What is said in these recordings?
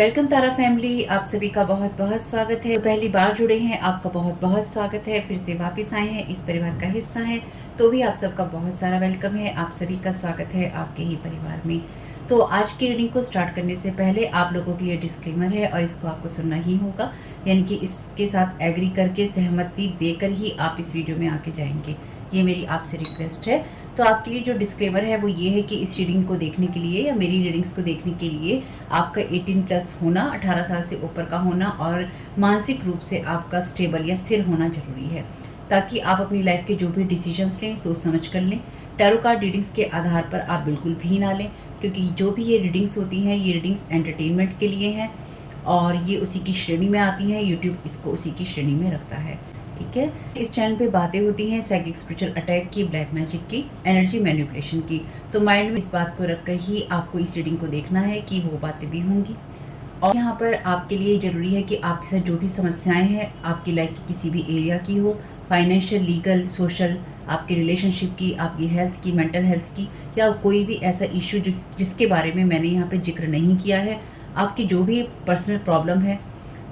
Welcome तारा family, आप सभी का बहुत बहुत स्वागत है। पहली बार जुड़े हैं, आपका बहुत बहुत स्वागत है। फिर से वापस आए हैं, इस परिवार का हिस्सा हैं, तो भी आप सबका बहुत सारा वेलकम है। आप सभी का स्वागत है आपके ही परिवार में। तो आज की रीडिंग को स्टार्ट करने से पहले आप लोगों के लिए डिस्क्लेमर है और इसको आपको सुनना ही होगा, यानी कि इसके साथ एग्री करके सहमति देकर ही आप इस वीडियो में आके जाएंगे। ये मेरी आपसे रिक्वेस्ट है। तो आपके लिए जो डिस्क्लेमर है वो ये है कि इस रीडिंग को देखने के लिए या मेरी रीडिंग्स को देखने के लिए आपका 18+ होना, 18 साल से ऊपर का होना और मानसिक रूप से आपका स्टेबल या स्थिर होना जरूरी है, ताकि आप अपनी लाइफ के जो भी डिसीजंस लें सोच समझ कर लें। टैरो कार्ड रीडिंग्स के आधार पर आप बिल्कुल भी ना लें, क्योंकि जो भी ये रीडिंग्स होती हैं ये रीडिंग्स एंटरटेनमेंट के लिए हैं और ये उसी की श्रेणी में आती हैं। यूट्यूब इसको उसी की श्रेणी में रखता है, ठीक है। इस चैनल पे बातें होती हैं साइकिक स्पिरिचुअल अटैक की, ब्लैक मैजिक की, एनर्जी मैनिपुलेशन की। तो माइंड में इस बात को रखकर ही आपको इस रीडिंग को देखना है कि वो बातें भी होंगी। और यहाँ पर आपके लिए ज़रूरी है कि आपके साथ जो भी समस्याएं हैं आपकी लाइफ की किसी भी एरिया की हो, फाइनेंशियल, लीगल, सोशल, आपकी रिलेशनशिप की, आपकी हेल्थ की, मेंटल हेल्थ की, या कोई भी ऐसा इशू जिसके बारे में मैंने यहाँ पे जिक्र नहीं किया है, आपकी जो भी पर्सनल प्रॉब्लम है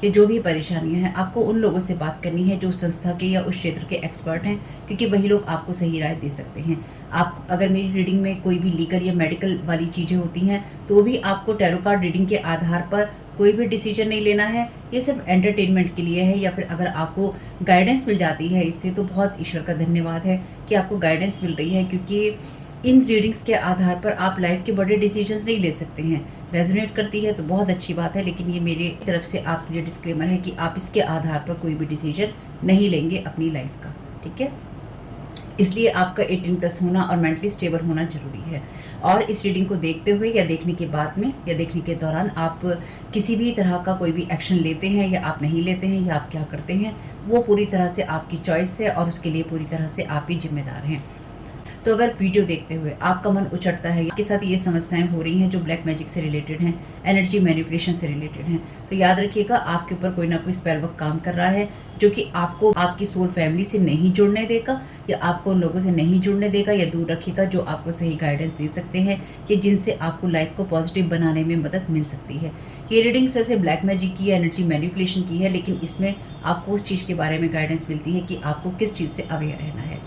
या जो भी परेशानियां हैं, आपको उन लोगों से बात करनी है जो उस संस्था के या उस क्षेत्र के एक्सपर्ट हैं, क्योंकि वही लोग आपको सही राय दे सकते हैं। आप अगर मेरी रीडिंग में कोई भी लीगल या मेडिकल वाली चीज़ें होती हैं तो भी आपको टैरो कार्ड रीडिंग के आधार पर कोई भी डिसीजन नहीं लेना है। ये सिर्फ एंटरटेनमेंट के लिए है। या फिर अगर आपको गाइडेंस मिल जाती है इससे, तो बहुत ईश्वर का धन्यवाद है कि आपको गाइडेंस मिल रही है, क्योंकि इन रीडिंग्स के आधार पर आप लाइफ के बड़े डिसीजंस नहीं ले सकते हैं। रेजोनेट करती है तो बहुत अच्छी बात है, लेकिन ये मेरी तरफ से आपके लिए डिस्क्लेमर है कि आप इसके आधार पर कोई भी डिसीजन नहीं लेंगे अपनी लाइफ का, ठीक है। इसलिए आपका 18+ होना और मेंटली स्टेबल होना जरूरी है। और इस रीडिंग को देखते हुए या देखने के बाद में या देखने के दौरान आप किसी भी तरह का कोई भी एक्शन लेते हैं या आप नहीं लेते हैं या आप क्या करते हैं, वो पूरी तरह से आपकी चॉइस है और उसके लिए पूरी तरह से आप ही जिम्मेदार हैं। तो अगर वीडियो देखते हुए आपका मन उचटता है, आपके साथ ये समस्याएं हो रही हैं जो ब्लैक मैजिक से रिलेटेड हैं, एनर्जी मैनिपुलेशन से रिलेटेड हैं, तो याद रखिएगा आपके ऊपर कोई ना कोई स्पेल वर्क काम कर रहा है, जो कि आपको आपकी सोल फैमिली से नहीं जुड़ने देगा या आपको उन लोगों से नहीं जुड़ने देगा या दूर रखेगा जो आपको सही गाइडेंस दे सकते हैं कि जिनसे आपको लाइफ को पॉजिटिव बनाने में मदद मिल सकती है। ये रीडिंग से ब्लैक मैजिक की, एनर्जी मैनिपुलेशन की है, लेकिन इसमें आपको उस चीज़ के बारे में गाइडेंस मिलती है कि आपको किस चीज़ से अवेयर रहना है।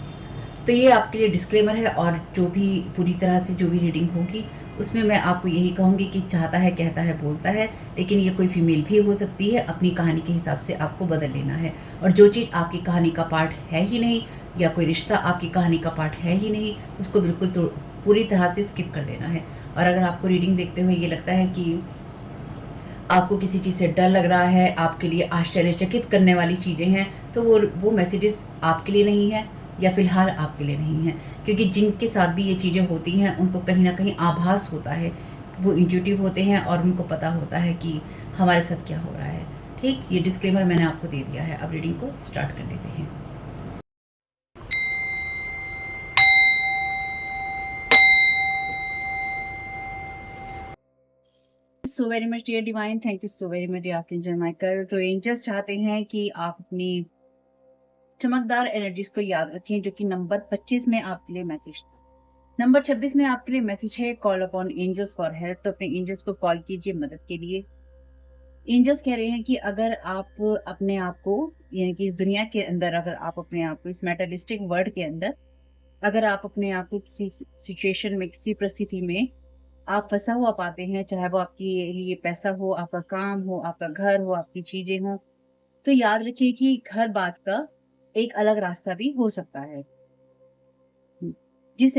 तो ये आपके लिए डिस्क्लेमर है। और जो भी पूरी तरह से जो भी रीडिंग होगी उसमें मैं आपको यही कहूँगी कि चाहता है, कहता है, बोलता है, लेकिन ये कोई फीमेल भी हो सकती है। अपनी कहानी के हिसाब से आपको बदल लेना है। और जो चीज़ आपकी कहानी का पार्ट है ही नहीं या कोई रिश्ता आपकी कहानी का पार्ट है ही नहीं, उसको बिल्कुल तो पूरी तरह से स्किप कर देना है। और अगर आपको रीडिंग देखते हुए ये लगता है कि आपको किसी चीज़ से डर लग रहा है, आपके लिए आश्चर्यचकित करने वाली चीज़ें हैं, तो वो मैसेजेस आपके लिए नहीं है या फिलहाल आपके लिए नहीं है। क्योंकि जिनके साथ भी ये चीज़ें होती हैं उनको कहीं ना कहीं आभास होता है, वो इंट्यूटिव होते हैं और उनको पता होता है कि हमारे साथ क्या हो रहा है। ठीक, ये डिस्क्लेमर मैंने आपको दे दिया है। अब रीडिंग को स्टार्ट कर लेते हैं। So very much dear divine, thank you so very much dear archangel Michael. तो एंजल्स चाहते हैं कि आप अपनी चमकदार एनर्जीज को याद रखें, जो कि नंबर 25 में आपके लिए मैसेज था। नंबर 26 में आपके लिए मैसेज है call upon angels for help. तो अपने एंजल्स को कॉल कीजिए मदद के लिए। एंजल्स कह रहे हैं कि अगर आप अपने आप को, यानी कि इस दुनिया के अंदर, अगर आप अपने आप को इस मेटलिस्टिक वर्ल्ड के अंदर, अगर आप अपने आप को किसी सिचुएशन में, किसी परिस्थिति में आप फंसा हुआ पाते हैं, चाहे वो आपके लिए पैसा हो, आपका काम हो, आपका घर हो, आपकी चीजें हो, तो याद रखिए कि हर बात का एक अलग रास्ता भी हो सकता है। जिस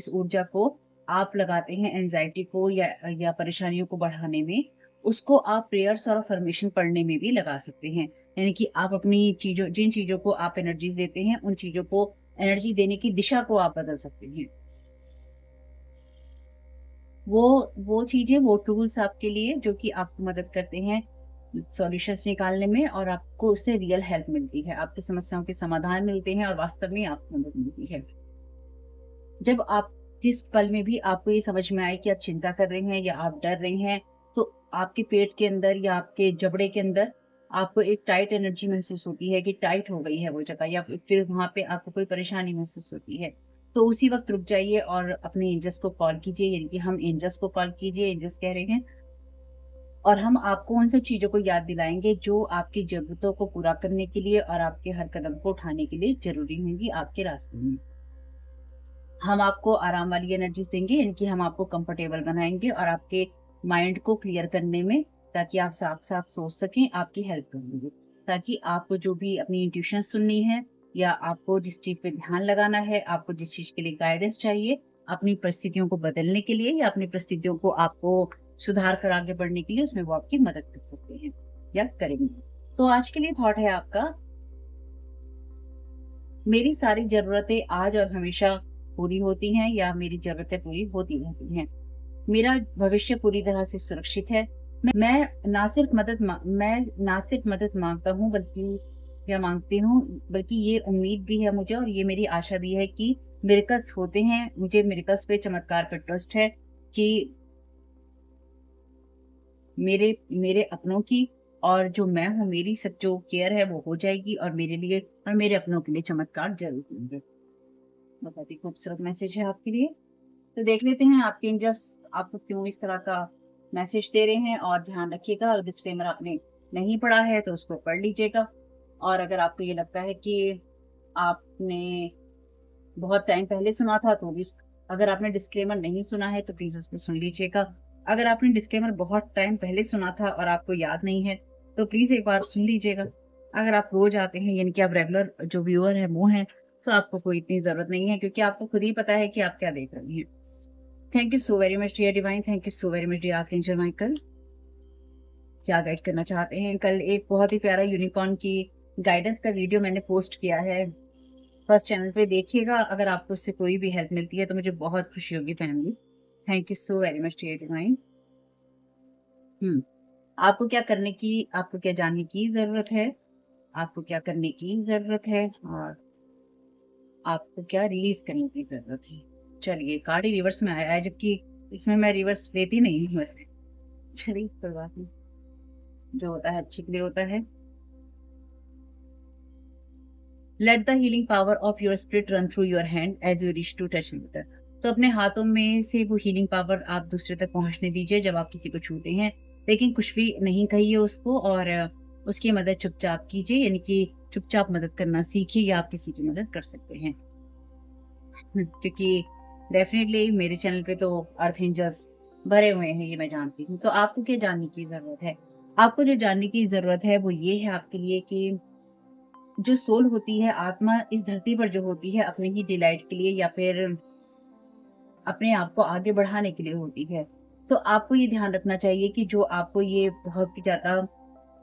ऊर्जा को आप लगाते हैं एंजाइटी को या परेशानियों को बढ़ाने में, उसको आप प्रेयर्स और अफर्मेशन पढ़ने में भी लगा सकते हैं। यानी कि आप अपनी जिन चीजों को आप एनर्जीज देते हैं, उन चीजों को एनर्जी देने की दिशा को आप बदल सकते हैं। वो चीजें, वो टूल्स आपके लिए जो कि आपको मदद करते हैं सॉल्यूशंस निकालने में, और आपको उससे रियल हेल्प मिलती है, आपकी समस्याओं के समाधान मिलते हैं और वास्तव में आपको मदद मिलती है। जब आप जिस पल में भी आपको ये समझ में आए कि आप चिंता कर रहे हैं या आप डर रहे हैं, तो आपके पेट के अंदर या आपके जबड़े के अंदर आपको एक टाइट एनर्जी महसूस होती है कि टाइट हो गई है वो जगह, या फिर वहां पे आपको कोई परेशानी महसूस होती है, तो उसी वक्त रुक जाइए और अपने एंजल्स को कॉल कीजिए। यानी कि हम एंजल्स को कॉल कीजिए। एंजल्स कह रहे हैं और हम आपको उन सब चीज़ों को याद दिलाएँगे जो आपकी ज़रूरतों को पूरा करने के लिए और आपके हर कदम को उठाने के लिए ज़रूरी होंगी आपके रास्ते में। हम आपको आराम वाली एनर्जीज़ देंगे, यानी कि हम आपको कंफर्टेबल बनाएँगे और आपके माइंड को क्लियर करने में, ताकि आप साफ-साफ सोच सकें, आपकी हेल्प करेंगे। ताकि आपको जो भी अपनी इंट्यूशन सुननी है या आपको जिस चीज़ पे ध्यान लगाना है, आपको जिस चीज़ के लिए गाइडेंस चाहिए, अपनी परिस्थितियों को बदलने के लिए या अपनी परिस्थितियों को आपको सुधार कर आगे बढ़ने के लिए, उसमें वो आपकी मदद कर सकते हैं या करेंगे। तो आज के लिए थॉट है आपका, मेरी सारी ज़रूरतें आज और हमेशा पूरी होती हैं या मेरी ज़रूरतें पूरी होती रहती हैं। मेरा भविष्य पूरी तरह से सुरक्षित है। मैं ना सिर्फ़ मदद माँगता हूँ, माँगती हूँ, बल्कि ये उम्मीद भी है मुझे और ये मेरी आशा भी है कि मिरेकल्स होते हैं। मुझे मिरेकल्स पे, चमत्कार पे ट्रस्ट है कि मेरे मेरे अपनों की और जो मैं हूँ, मेरी सब जो केयर है वो हो जाएगी और मेरे लिए और मेरे अपनों के लिए चमत्कार ज़रूर होंगे। बहुत ही खूबसूरत मैसेज है आपके लिए। तो देख लेते हैं आपके एंजल्स आपको क्यों इस तरह का मैसेज दे रहे हैं, और ध्यान रखिएगा, अगर डिस्क्लेमर आपने नहीं पढ़ा है तो उसको पढ़ लीजिएगा। और अगर आपको ये लगता है कि आपने बहुत टाइम पहले सुना था तो भी अगर आपने डिस्क्लेमर नहीं सुना है तो प्लीज़ उसको सुन लीजिएगा। अगर आपने डिस्क्लेमर बहुत टाइम पहले सुना था और आपको याद नहीं है, तो प्लीज़ एक बार सुन लीजिएगा। अगर आप रोज़ आते हैं, यानी कि आप रेगुलर जो व्यूअर हैं वो हैं, तो आपको कोई इतनी ज़रूरत नहीं है, क्योंकि आपको खुद ही पता है कि आप क्या देख रही हैं। Thank you so very much dear divine, thank you so very much dear archangel Michael. क्या गाइड करना चाहते हैं? कल एक बहुत ही प्यारा यूनिकॉर्न की गाइडेंस का वीडियो मैंने पोस्ट किया है। फर्स्ट चैनल पे देखिएगा, अगर आपको उससे कोई भी हेल्प मिलती है तो मुझे बहुत खुशी होगी family. Thank you so very much dear divine. हुँ, आपको क्या जानने की ज़रूरत है? आपको क्या करने की ज़रूरत है? और आपको क्या रिलीज़ करने की ज़रूरत है? चलिए, कार्ड ही रिवर्स में आया है, जबकि इसमें मैं रिवर्स लेती नहीं हूँ वैसे। चलिए, कोई बात नहीं, जो होता है अच्छे के लिए होता है। Let the healing power of your spirit run through your hand as you reach to touch another. तो अपने हाथों में से वो हीलिंग पावर आप दूसरे तक पहुंचने दीजिए जब आप किसी को छूते हैं, लेकिन कुछ भी नहीं कहिए उसको, और उसकी मदद चुपचाप कीजिए, यानी कि चुपचाप मदद करना सीखिए या आप किसी की मदद कर सकते हैं। क्योंकि डेफिनेटली मेरे चैनल पे तो अर्थ एंजल्स भरे हुए हैं, ये मैं जानती हूँ। तो आपको क्या जानने की जरूरत है? आपको जो जानने की जरूरत है वो ये है आपके लिए कि जो सोल होती है, आत्मा इस धरती पर जो होती है अपने ही डिलाइट के लिए या फिर अपने आप को आगे बढ़ाने के लिए होती है। तो आपको ये ध्यान रखना चाहिए कि जो आपको ये बहुत ही ज़्यादा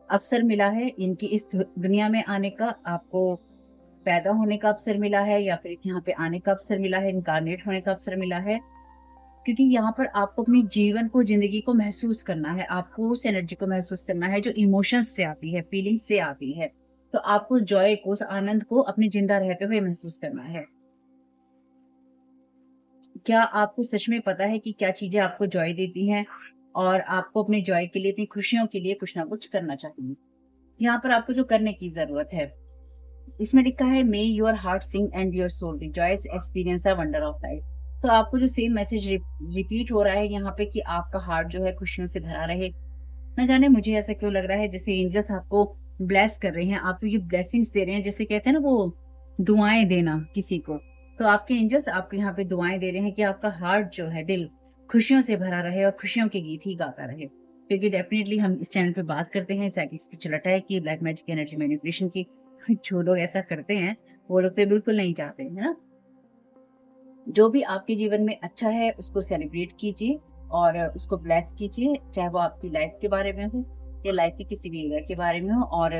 अवसर मिला है, इनकी इस दुनिया में आने का, आपको पैदा होने का अवसर मिला है या फिर यहाँ पे आने का अवसर मिला है, इनकार्नेट होने का अवसर मिला है, क्योंकि यहाँ पर आपको अपने जीवन को, ज़िंदगी को महसूस करना है। आपको उस एनर्जी को महसूस करना है जो इमोशंस से आती है, फीलिंग्स से आती है। तो आपको जॉय को, उस आनंद को अपने ज़िंदा रहते हुए महसूस करना है। क्या आपको सच में पता है कि क्या चीज़ें आपको जॉय देती हैं? और आपको अपने जॉय के लिए, अपनी खुशियों के लिए कुछ ना कुछ करना चाहिए। यहाँ पर आपको जो करने की ज़रूरत है, इसमें लिखा है may your heart sing and your soul rejoice experience the wonder of life. तो आपको जो सेम मैसेज रिपीट हो रहा है यहाँ पे कि आपका हार्ट जो है खुशियों से भरा रहे। ना जाने मुझे ऐसा क्यों लग रहा है जैसे एंजल्स आपको ब्लेस कर रहे हैं, आपको ये ब्लेसिंग्स दे रहे हैं, जैसे कहते हैं ना वो दुआएं देना किसी को। तो आपके एंजल्स आपको यहाँ पे दुआएं दे रहे हैं कि आपका हार्ट जो है, दिल खुशियों से भरा रहे और खुशियों के गीत ही गाता रहे। क्योंकि डेफिनेटली हम इस चैनल पे बात करते हैं साइकिक स्पिरिचुअल अटैक की, ब्लैक मैजिक एनर्जी मैनिपुलेशन की। जो लोग ऐसा करते हैं वो लोग तो बिल्कुल नहीं चाहते, है ना? जो भी आपके जीवन में अच्छा है उसको सेलिब्रेट कीजिए और उसको ब्लेस कीजिए, चाहे वो आपकी लाइफ के बारे में हो या लाइफ के किसी भी एरिया के बारे में हो। और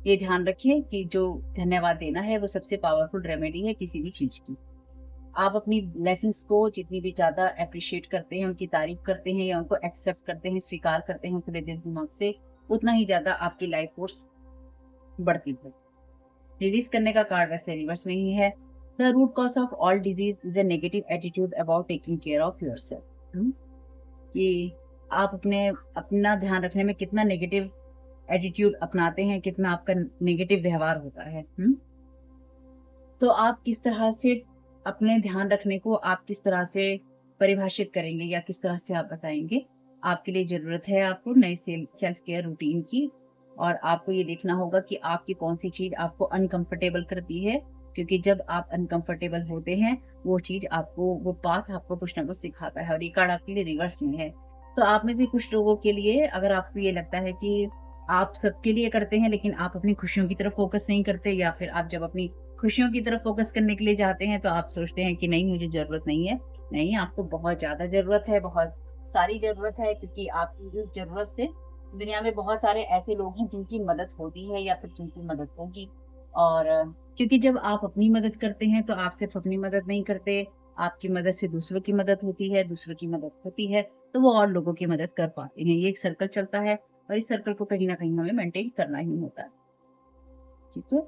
ये ध्यान रखिए कि जो धन्यवाद देना है वो सबसे पावरफुल रेमेडी है किसी भी चीज की। आप अपनी ब्लेसिंग्स को जितनी भी ज्यादा अप्रिशिएट करते हैं, उनकी तारीफ करते हैं या उनको एक्सेप्ट करते हैं, स्वीकार करते हैं खुले दिल दिमाग से, उतना ही ज्यादा आपकी लाइफ फोर्स बढ़ती है। रिलीज करने का कार्ड वैसे रिवर्स में ही है। The root cause of all disease is a negative attitude about taking care of yourself. कि आप अपना ध्यान रखने में कितना नेगेटिव एटीट्यूड अपनाते हैं, कितना आपका नेगेटिव व्यवहार होता है। तो आप किस तरह से अपने ध्यान रखने को आप किस तरह से परिभाषित करेंगे या किस तरह से आप बताएंगे? आपके लिए ज़रूरत है आपको नए सेल्फ केयर रूटीन की, और आपको ये देखना होगा कि आपकी कौन-सी चीज़ आपको अनकंफर्टेबल करती है, क्योंकि जब आप अनकंफर्टेबल होते हैं, वो चीज़ आपको, वो पाथ आपको कुछ ना कुछ सिखाता है, और ये कार्ड आपके लिए रिवर्स में है। तो आप में से कुछ लोगों के लिए, अगर आपको ये लगता है कि आप सबके लिए करते हैं लेकिन आप अपनी खुशियों की तरफ फ़ोकस नहीं करते, या फिर आप जब अपनी खुशियों की तरफ फ़ोकस करने के लिए जाते हैं तो आप सोचते हैं कि नहीं, मुझे ज़रूरत नहीं है। नहीं, आपको बहुत ज़्यादा ज़रूरत है, बहुत सारी ज़रूरत है, क्योंकि आपकी इस ज़रूरत से दुनिया में बहुत सारे ऐसे लोग हैं जिनकी मदद होती है या फिर जिनकी मदद होगी। और क्योंकि जब आप अपनी मदद करते हैं तो आप सिर्फ़ अपनी मदद नहीं करते, आपकी मदद से दूसरों की मदद होती है, दूसरों की मदद होती है, तो वो और लोगों की मदद कर पाते हैं। ये एक सर्कल चलता है, और इस सर्कल को कहीं न कहीं हमें मेंटेन करना ही होता है। ठीक है?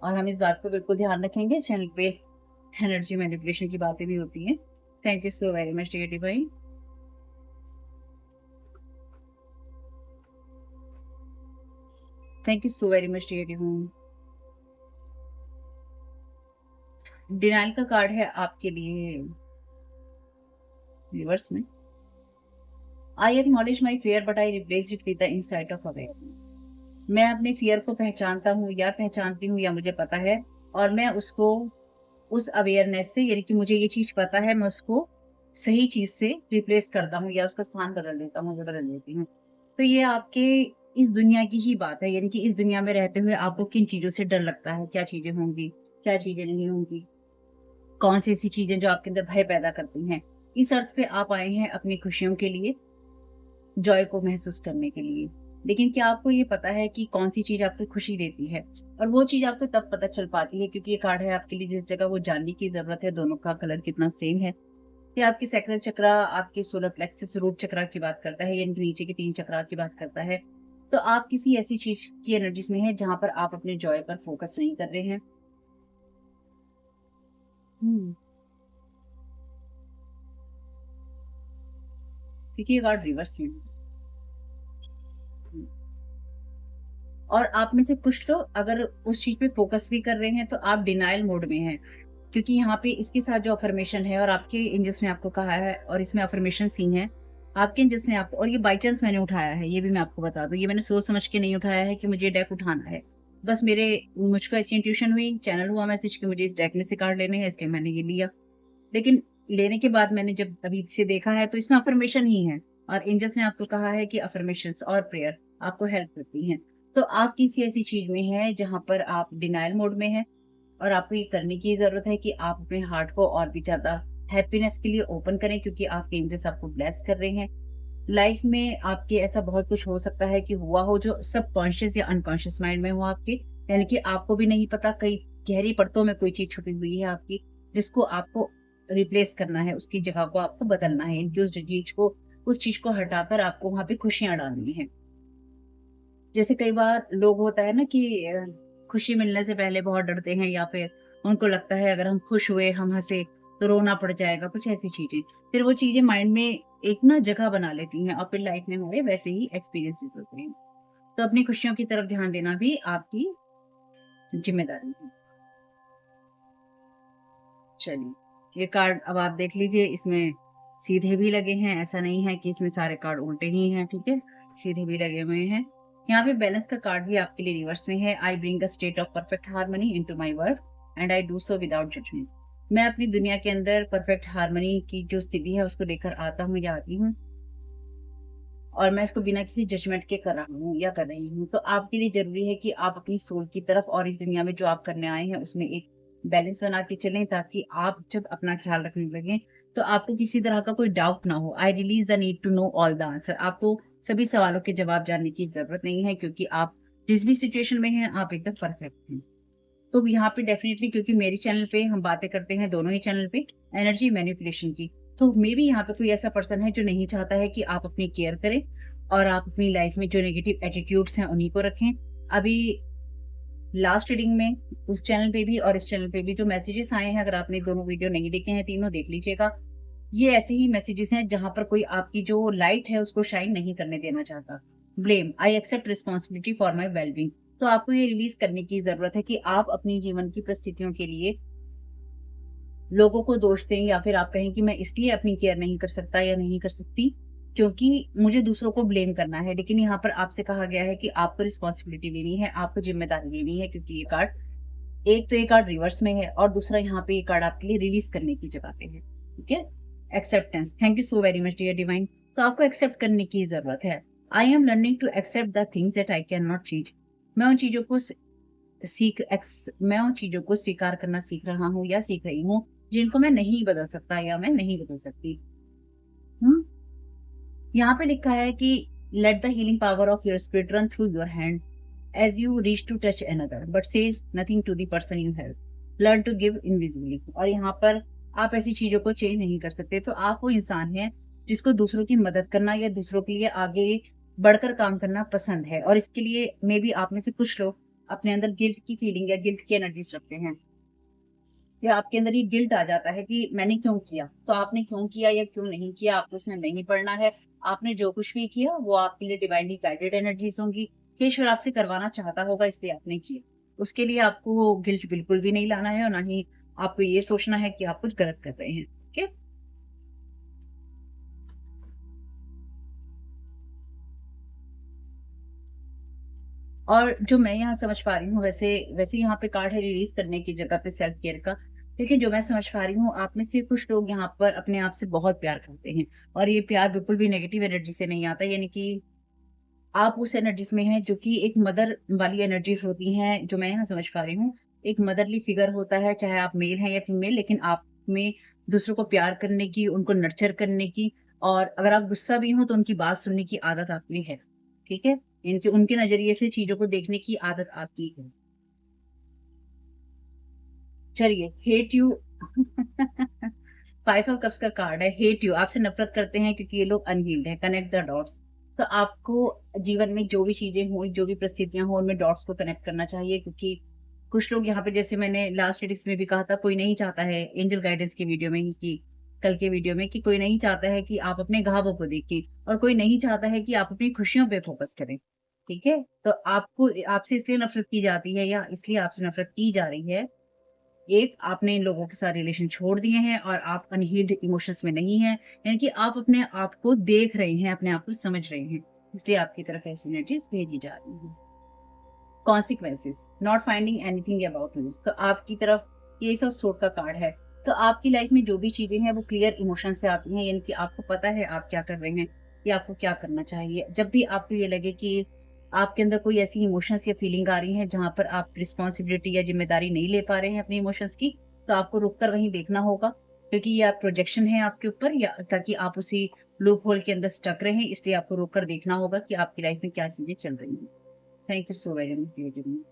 और हम इस बात को बिल्कुल ध्यान रखेंगे, इस चैनल पे एनर्जी मैनिपुलेशन की बातें भी होती हैं। Thank you so very much dear divine. Thank you so very much dear divine. Denial का कार्ड है आपके लिए रिवर्स में। I acknowledge my fear but I replace it with the insight of awareness. मैं अपने फियर को पहचानता हूँ या पहचानती हूँ, या मुझे पता है, और मैं उसको उस अवेयरनेस से, यानी कि मुझे ये चीज़ पता है, मैं उसको सही चीज़ से रिप्लेस करता हूँ या उसका स्थान बदल देता हूँ, या बदल देती हूँ। तो ये आपके इस दुनिया की ही बात है, यानी कि इस दुनिया में रहते हुए आपको किन चीज़ों से डर लगता है, क्या चीज़ें होंगी, क्या चीज़ें नहीं होंगी, कौन-सी ऐसी चीज़ें जो आपके अंदर भय पैदा करती हैं। इस अर्थ पे आप आए हैं अपनी खुशियों के लिए, जॉय को महसूस करने के लिए। लेकिन क्या आपको ये पता है कि कौन-सी चीज़ आपको खुशी देती है? और वो चीज़ आपको तब पता चल पाती है क्योंकि ये कार्ड है आपके लिए, जिस जगह वो जानने की ज़रूरत है दोनों का कलर कितना सेम है। ये आपके सैक्रल चक्रा, आपके सोलर प्लेक्सस रूट चक्रा की बात करता है, यानी कि नीचे के 3 चक्रा की बात करता है। तो आप किसी ऐसी चीज़ की एनर्जीज़ में हैं जहाँ पर आप अपने जॉय पर फ़ोकस नहीं कर रहे हैं। हुँ, क्योंकि ये कार्ड रिवर्स में है। हुँ। और आप में से कुछ लोग अगर उस चीज़ पे फ़ोकस भी कर रहे हैं तो आप डिनायल मोड में हैं। क्योंकि यहाँ पे इसके साथ जो अफ़र्मेशन है, और आपके एंजेल्स ने आपको कहा है, और इसमें अफ़र्मेशंस ही हैं। आपके एंजेल्स ने आपको, और ये बाय चांस मैंने उठाया है, ये भी मैं आपको बता दूँ। ये मैंने सोच समझ के नहीं उठाया है कि मुझे ये डेक उठाना है। बस मुझको ऐसी इंट्यूशन हुई, चैनल हुआ मैसेज कि मुझे इस डेक में से कार्ड लेने हैं, इसलिए मैंने ये लिया। लेकिन लेने के बाद मैंने जब अभी से देखा है तो इसमें अफ़र्मेशन ही है, और एंजेल्स ने आपको कहा है कि अफ़र्मेशंस और प्रेयर आपको हेल्प करती हैं। तो आप किसी ऐसी चीज़ में हैं जहाँ पर आप डिनायल मोड में हैं, और आपको ये करने की ज़रूरत है कि आप अपने हार्ट को और भी ज़्यादा हैप्पीनेस के लिए ओपन करें, क्योंकि आपके एंजेल्स आपको ब्लेस कर रहे हैं। लाइफ में आपके ऐसा बहुत कुछ हो सकता है कि हुआ हो जो सबकॉन्शियस या अनकॉन्शियस माइंड में हो आपके, यानी कि आपको भी नहीं पता, कई गहरी परतों में कोई चीज़ छुपी हुई है आपकी, जिसको आपको रिप्लेस करना है, उसकी जगह को आपको बदलना है, यानी कि उस चीज़ को हटाकर आपको वहाँ पे खुशियाँ डालनी है। जैसे कई बार लोग होता है ना कि खुशी मिलने से पहले बहुत डरते हैं, या फिर उनको लगता है अगर हम खुश हुए, हम हँसे तो रोना पड़ जाएगा, कुछ ऐसी चीज़ें। फिर वो चीज़ें माइंड में एक ना जगह बना लेती हैं, और फिर लाइफ में हमारे वैसे ही एक्सपीरियंसेस होते हैं। तो अपनी खुशियों की तरफ ध्यान देना भी आपकी ज़िम्मेदारी है। चलिए, ये कार्ड अब आप देख लीजिए, इसमें सीधे भी लगे हैं, ऐसा नहीं है कि इसमें सारे कार्ड उल्टे ही हैं, ठीक है? सीधे भी लगे हुए हैं। यहाँ पे बैलेंस का कार्ड भी आपके लिए रिवर्स में है। I bring a state of perfect harmony into my world and I do so without judgment. मैं अपनी दुनिया के अंदर परफेक्ट हार्मनी की जो स्थिति है उसको लेकर आता हूँ या आती हूँ, और मैं इसको बिना किसी जजमेंट के कर रहा हूँ या कर रही हूँ। तो आपके लिए ज़रूरी है कि आप अपनी सोल की तरफ और इस दुनिया में जो आप करने आए हैं उसमें एक बैलेंस बना के चलें, ताकि आप जब अपना ख्याल रखने लगें तो आपको किसी तरह का कोई डाउट ना हो। I release the need to know all the answer. आपको सभी सवालों के जवाब जानने की ज़रूरत नहीं है, क्योंकि आप जिस भी सिचुएशन में हैं आप एकदम परफेक्ट हैं। तो यहाँ पे डेफ़िनिटली, क्योंकि मेरे चैनल पे हम बातें करते हैं, दोनों ही चैनल पे एनर्जी मैनिपुलेशन की, तो मेबी यहाँ पे कोई ऐसा पर्सन है जो नहीं चाहता है कि आप अपनी केयर करें, और आप अपनी लाइफ में जो नेगेटिव एटीट्यूड्स हैं उन्हीं को रखें। अभी लास्ट रीडिंग में उस चैनल पे भी और इस चैनल पे भी जो मैसेजेस आए हैं, अगर आपने दोनों वीडियो नहीं देखे हैं, तीनों देख लीजिएगा। ये ऐसे ही मैसेजेस हैं जहाँ पर कोई आपकी जो लाइट है उसको शाइन नहीं करने देना चाहता। Blame, I accept responsibility for my well-being. तो आपको ये रिलीज़ करने की ज़रूरत है कि आप अपनी जीवन की परिस्थितियों के लिए लोगों को दोष दें, या फिर आप कहें कि मैं इसलिए अपनी केयर नहीं कर सकता या नहीं कर सकती, क्योंकि मुझे दूसरों को ब्लेम करना है, लेकिन यहाँ पर आपसे कहा गया है कि आपको रिस्पॉन्सिबिलिटी लेनी है, आपको ज़िम्मेदारी लेनी है, क्योंकि ये कार्ड, एक तो ये कार्ड रिवर्स में है और दूसरा यहाँ पे ये कार्ड आपके लिए रिलीज़ करने की जगह पे है, ठीक है? Acceptance, thank you so very much dear divine. तो आपको एक्सेप्ट करने की ज़रूरत है। I am learning to accept the things that I can not change. मैं उन चीज़ों को मैं उन चीज़ों को स्वीकार करना सीख रहा हूँ या सीख रही हूँ, जिनको मैं नहीं बदल सकता या मैं नहीं बदल सकती। हुँ? यहाँ पे लिखा है कि let the healing power of your spirit run through your hand as you reach to touch another but say nothing to the person you help, learn to give invisibly. और यहाँ पर आप ऐसी चीजों को चेंज नहीं कर सकते, तो आप वो इंसान हैं जिसको दूसरों की मदद करना या दूसरों के लिए आगे बढ़कर काम करना पसंद है, और इसके लिए मे बी आप में से कुछ लोग अपने अंदर गिल्ट की फीलिंग या गिल्ट की एनर्जीज रखते हैं, या आपके अंदर ये गिल्ट आ जाता है कि मैंने क्यों किया। तो आपने क्यों किया या क्यों नहीं किया, आपको उसमें नहीं पड़ना है। आपने जो कुछ भी किया वो आपके लिए डिवाइनली गाइडेड एनर्जीज होंगी, कि ईश्वर आपसे करवाना चाहता होगा, इसलिए आपने किया। उसके लिए आपको वो गिल्ट बिल्कुल भी नहीं लाना है, और ना ही आपको ये सोचना है कि आप कुछ गलत कर रहे हैं, ठीक है? और जो मैं यहाँ समझ पा रही हूँ, वैसे वैसे यहाँ पे कार्ड है रिलीज करने की जगह पे सेल्फ केयर का, लेकिन जो मैं समझ पा रही हूँ, आप में से कुछ लोग यहाँ पर अपने आप से बहुत प्यार करते हैं, और ये प्यार बिल्कुल भी नेगेटिव एनर्जी से नहीं आता, यानी कि आप उस एनर्जीज में हैं जो कि एक मदर वाली एनर्जीज होती हैं, जो मैं यहाँ समझ पा रही हूँ। एक मदरली फिगर होता है, चाहे आप मेल हैं या फीमेल, लेकिन आप में दूसरों को प्यार करने की, उनको नर्चर करने की, और अगर आप गुस्सा भी हो तो उनकी बात सुनने की आदत आप में है, ठीक है? इनके उनके नजरिए से चीजों को देखने की आदत आपकी है। चलिए, हेट यू। 5 ऑफ कप्स का कार्ड है, हेट यू, आपसे नफरत करते हैं क्योंकि ये लोग अनहील्ड है। Connect the dots. तो आपको जीवन में जो भी चीजें हों, जो भी परिस्थितियां हों, उनमें डॉट्स को कनेक्ट करना चाहिए, क्योंकि कुछ लोग यहाँ पे, जैसे मैंने लास्ट एडिक्स में भी कहा था, कोई नहीं चाहता है, एंजल गाइडेंस के वीडियो में ही, कि कल के वीडियो में, कि कोई नहीं चाहता है कि आप अपने घावों को देखें, और कोई नहीं चाहता है कि आप अपनी खुशियों पे फोकस करें, ठीक है? तो आपको आपसे इसलिए नफरत की जाती है, या इसलिए आपसे नफरत की जा रही है, एक, आपने इन लोगों के साथ रिलेशन छोड़ दिए हैं और आप अनहील्ड इमोशंस में नहीं हैं, यानी कि आप अपने आप को देख रहे हैं, अपने आप को समझ रहे हैं, इसलिए आपकी तरफ ऐसी एनर्जीज भेजी जा रही हैं। Consequences, not finding anything about you. तो आपकी तरफ ये सब सोर्ट का कार्ड है। तो आपकी लाइफ में जो भी चीजें हैं वो क्लियर इमोशन से आती हैं, यानी कि आपको पता है आप क्या कर रहे हैं या आपको क्या करना चाहिए। जब भी आपको ये लगे कि आपके अंदर कोई ऐसी इमोशंस या फीलिंग आ रही है जहां पर आप रिस्पॉन्सिबिलिटी या जिम्मेदारी नहीं ले पा रहे हैं अपनी इमोशंस की, तो आपको रुक कर वहीं देखना होगा, क्योंकि ये आप प्रोजेक्शन है आपके ऊपर, या ताकि आप उसी लूप होल के अंदर स्टक रहें, इसलिए आपको रुक कर देखना होगा कि आपकी लाइफ में क्या चीजें चल रही हैं। Thank you so very much.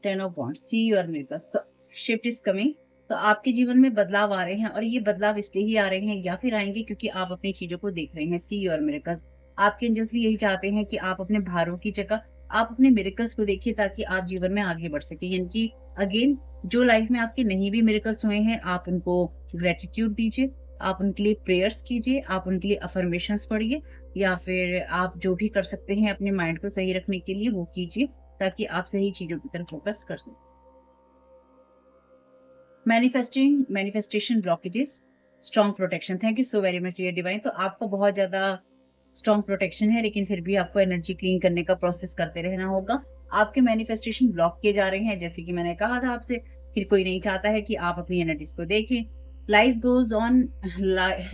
10 of wands, see your miracles. तो शिफ्ट इज कमिंग। तो आपके जीवन में बदलाव आ रहे हैं, और ये बदलाव इसलिए ही आ रहे हैं या फिर आएंगे क्योंकि आप अपनी चीजों को देख रहे हैं। See your miracles. आपके एंजल्स भी यही चाहते हैं कि आप अपने भारों की जगह आप अपने मिरेकल्स को देखिए, ताकि आप जीवन में आगे बढ़ सके। यानी कि अगेन, जो लाइफ में आपके नहीं भी मिरेकल्स हुए हैं, आप उनको ग्रेटिट्यूड दीजिए, आप उनके लिए प्रेयर्स कीजिए, आप उनके लिए अफर्मेशंस पढ़िए, या फिर आप जो भी कर सकते हैं अपने माइंड को सही रखने के लिए वो कीजिए, ताकि आप सही चीजों की तरफ फोकस कर सकें। Manifestation blockages, strong protection. Thank you so very much dear divine. तो आपको बहुत ज्यादा स्ट्रॉन्ग प्रोटेक्शन है, लेकिन फिर भी आपको एनर्जी क्लीन करने का प्रोसेस करते रहना होगा। आपके मैनिफेस्टेशन ब्लॉक किए जा रहे हैं, जैसे कि मैंने कहा था आपसे, फिर कोई नहीं चाहता है कि आप अपनी एनर्जीज को देखें। Lies goes on,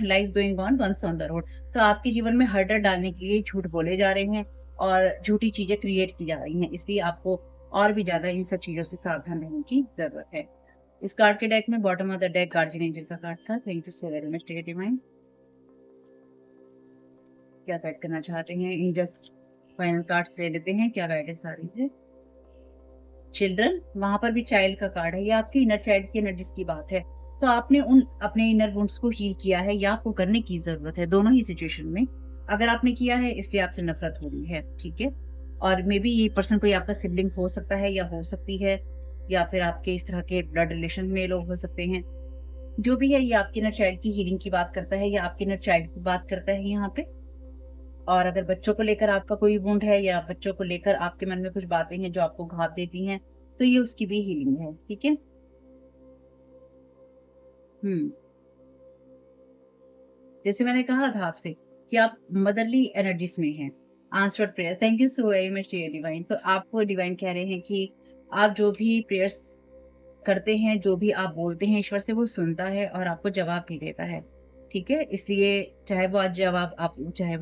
lies going on once on the road. तो आपके जीवन में हर्डर डालने के लिए झूठ बोले जा रहे हैं और झूठी चीजें क्रिएट की जा रही हैं, इसलिए आपको और भी ज्यादा इन सब चीजों से सावधान रहने की जरूरत है। इस कार्ड के डेक में bottom of the deck guardian angel का कार्ड था। Thank you so very much dear divine. क्या गाइड करना चाहते हैं एंजल्स? फाइनल कार्ड्स ले लेते हैं, क्या गाइडेंस आ रही है। चिल्ड्रन, वहां पर भी चाइल्ड का कार्ड है, ये आपकी इनर चाइल्ड की एनर्जीज की बात है। तो आपने उन अपने इनर वुंड्स को हील किया है, या आपको करने की जरूरत है, दोनों ही सिचुएशन में। अगर आपने किया है, इसलिए आपसे नफरत हो रही है, ठीक है? और मे बी ये पर्सन कोई आपका सिबलिंग हो सकता है या हो सकती है, या फिर आपके इस तरह के ब्लड रिलेशन में लोग हो सकते हैं। जो भी है, ये आपके इनर चाइल्ड की हीलिंग की बात करता है, या आपके इनर चाइल्ड की बात करता है यहाँ पे। और अगर बच्चों को लेकर आपका कोई वुंड है, या बच्चों को लेकर आपके मन में कुछ बातें हैं जो आपको घाव देती हैं, तो ये उसकी भी हीलिंग है, ठीक है? हुँ। जैसे मैंने कहा था आपसे कि आप मदरली एनर्जीज़ में हैं। Answered prayer, thank you so very much dear divine. तो आपको डिवाइन कह रहे हैं कि आप जो भी प्रेयर्स करते हैं, जो भी आप बोलते हैं ईश्वर से वो सुनता है और आपको जवाब भी देता है। ठीक है? इसलिए चाहे वो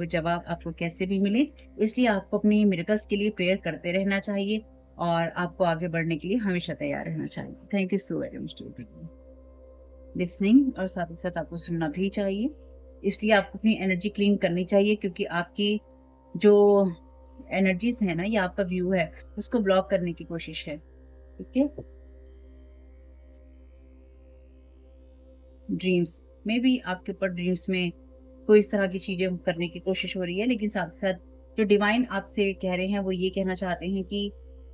जवाब आपको कैसे भी मिले, इसलिए आपको अपनी मिरेकल्स के लिए प्रेयर करते रहना चाहिए और आपको आगे बढ़ने के लिए हमेशा तैयार रहना चाहिए। Thank you so very much dear listening, और साथ ही साथ आपको सुनना भी चाहिए। इसलिए आपको अपनी एनर्जी क्लीन करनी चाहिए क्योंकि आपकी जो एनर्जीज़ है ना, ये आपका व्यू है, उसको ब्लॉक करने की कोशिश है। ठीक है? ड्रीम्स में भी आपके ऊपर ड्रीम्स में कोई इस तरह की चीज़ें करने की कोशिश हो रही है, लेकिन साथ-साथ जो डिवाइन आपसे कह रहे हैं, वो ये कहना चाहते हैं कि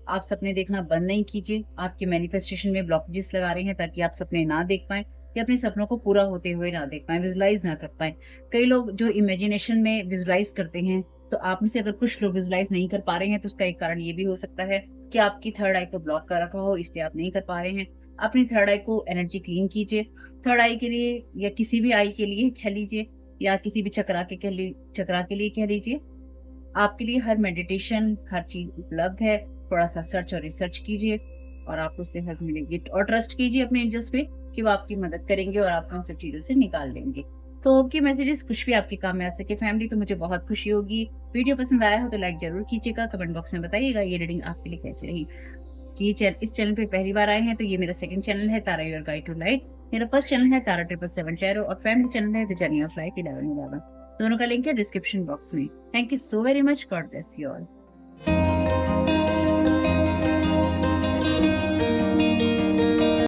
आप सपने देखना बंद नहीं कीजिए। आपके मैनिफेस्टेशन में ब्लॉकेजेस लगा रहे हैं ताकि आप सपने ना देख पाएँ या अपने सपनों को पूरा होते हुए ना देख पाएँ, विज़ुअलाइज़ ना कर पाएँ। कई लोग जो इमेजिनेशन में विज़ुअलाइज़ करते हैं, तो आप में से अगर कुछ लोग विज़ुअलाइज़ नहीं कर पा रहे हैं, तो उसका एक कारण ये भी हो सकता है कि आपकी थर्ड आई को ब्लॉक कर रखा हो, इसलिए आप नहीं कर पा रहे हैं। अपनी थर्ड आई को एनर्जी क्लीन कीजिए। थर्ड आई के लिए या किसी भी आई के लिए कह लीजिए या किसी भी चक्रा के लिए कह लीजिए, आपके लिए हर मेडिटेशन, हर चीज़ उपलब्ध है। थोड़ा-सा सर्च और रिसर्च कीजिए और आपको उससे हेल्प मिलेगी और ट्रस्ट कीजिए अपने एंजल्स पे कि वो आपकी मदद करेंगे और आपको इन सब चीज़ों से निकाल लेंगे। तो होप कि मैसेजेस कुछ भी आपके काम में आ सके फैमिली, तो मुझे बहुत खुशी होगी। वीडियो पसंद आया हो तो लाइक ज़रूर कीजिएगा, कमेंट बॉक्स में बताइएगा ये रीडिंग आपके लिए कैसी रही। इस चैनल पे पहली बार आए हैं तो ये मेरा सेकंड चैनल है तारा योर गाइड टू लाइट। मेरा फर्स्ट चैनल है तारा 777 टैरो और फैमिली चैनल है द जर्नी ऑफ लाइफ 1111। दोनों का लिंक है डिस्क्रिप्शन बॉक्स में। Thank you so very much. God bless you all.